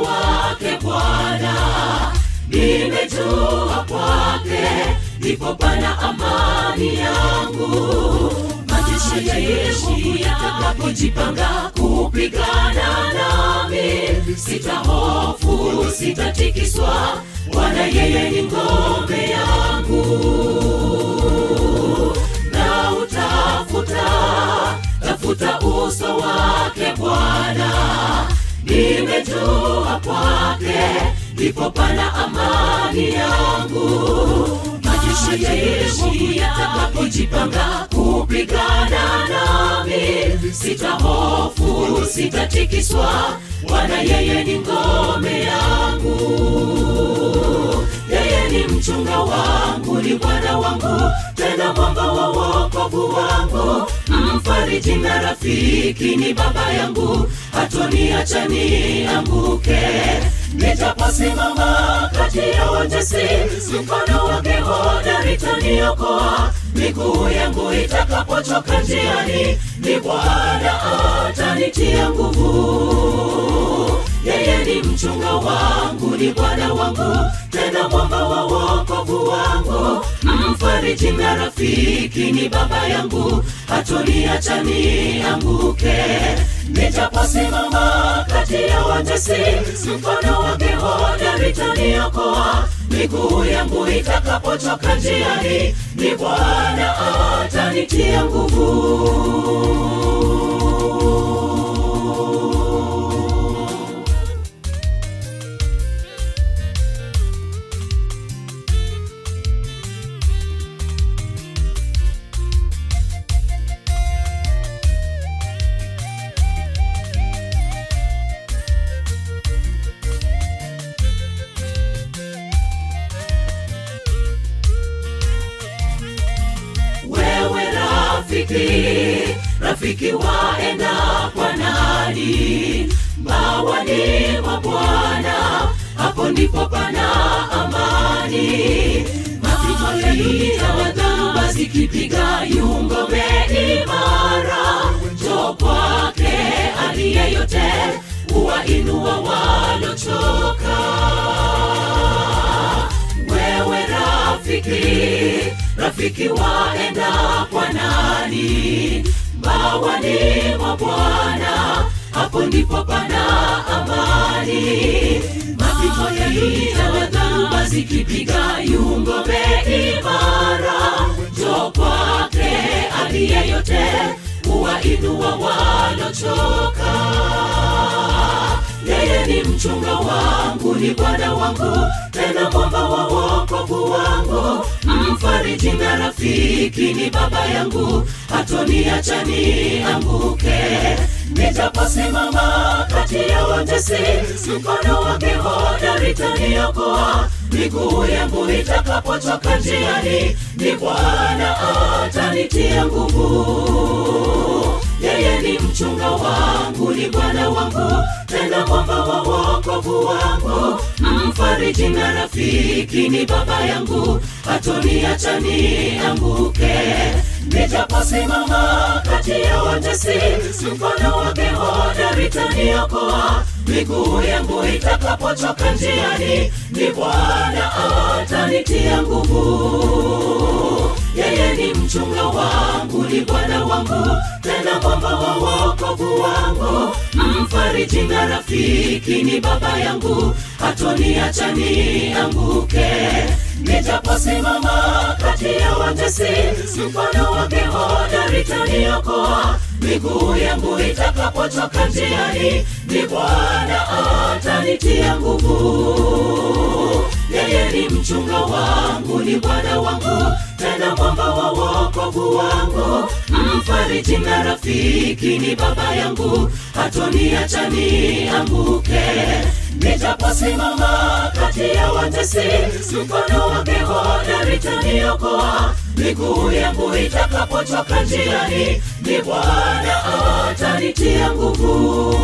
wake Bwana. Nimejua kwake ndipo pana amani yangu. Majeshi ya Yesu yatakapojipanga kupigana nami, sitahofu, sitatikiswa, Bwana yeye ni ngome yangu. Na tafuta uso wake Bwana. Nimejua kwake ndipo pana amani yangu. Majeshi ya Yesu yatakapojipanga kupigana nami, sitahofu, sitatikiswa, Bwana yeye ni ngome yangu. Yeye ni mchunga wangu, ni Bwana wangu, tena mwamba wa wokovu wangu. Mfariji na rafiki ni baba yangu, hatoniacha nianguke. Nitaposimama kati ya watesi, mkono wake hodari utaniokoa. Miguu yangu itakapochoka njiani, ni Bwana atanitia nguvu. Yeye ni mchunga wangu, ni Bwana wangu, tena mwamba wa wokovu wangu. Mfariji na rafiki ni baba yangu, hatoniacha nianguke. Nitaposimama kati ya watesi, mkono wake hodari utaniokoa. Miguu yangu itakapochoka njiani, ni Bwana atanitia nguvu. Rafiki waenda kwa nani? Mbawani mwa Bwana, hapo ndipo pana amani. Mapito ya dhoruba zikipiga, yu ngome imara. Njoo kwake aliye yote, huwainua walochoka. Wewe rafiki waenda kwa nani? Mbawani mwa Bwana, hapo ndipo pana amani. Mapito ya dhoruba zikipiga, yu ngome imara. Njoo kwake aliye yote, huwainua walochoka. Yeye ni mchunga wangu, ni Bwana wangu, tena mwamba wa wokovu wangu. Mfariji na rafiki ni baba yangu, hatoniacha nianguke. Nitaposimama kati ya watesi, mkono wake hodari utaniokoa. Miguu yangu itakapochoka njiani, ni Bwana atanitia nguvu. Yeye ni mchunga wangu, ni Bwana wangu, tena mwamba wa wokovu wangu. Mfariji na rafiki ni baba yangu, hatoniacha nianguke. Nitaposimama kati ya watesi, mkono wake hodari utaniokoa. Miguu yangu itakapochoka njiani, ni Bwana atanitia nguvu. Yeye ni mchunga wangu, ni Bwana wangu, tena mwamba wa wokovu wangu. Mfariji na rafiki ni baba yangu, hatoniacha nianguke. Nitaposimama kati ya watesi, mkono wake hodari utaniokoa. Miguu yangu itakapochoka njiani, ni Bwana atanitia nguvu. Yeye ni mchunga wangu, ni Bwana wangu, tena mwamba wa wokovu wangu. Mfariji na rafiki ni baba yangu, hatoniacha nianguke. Nitaposimama kati ya watesi, mkono wake hodari utaniokoa. Miguu yangu itakapochoka njiani, ni Bwana atanitia nguvu.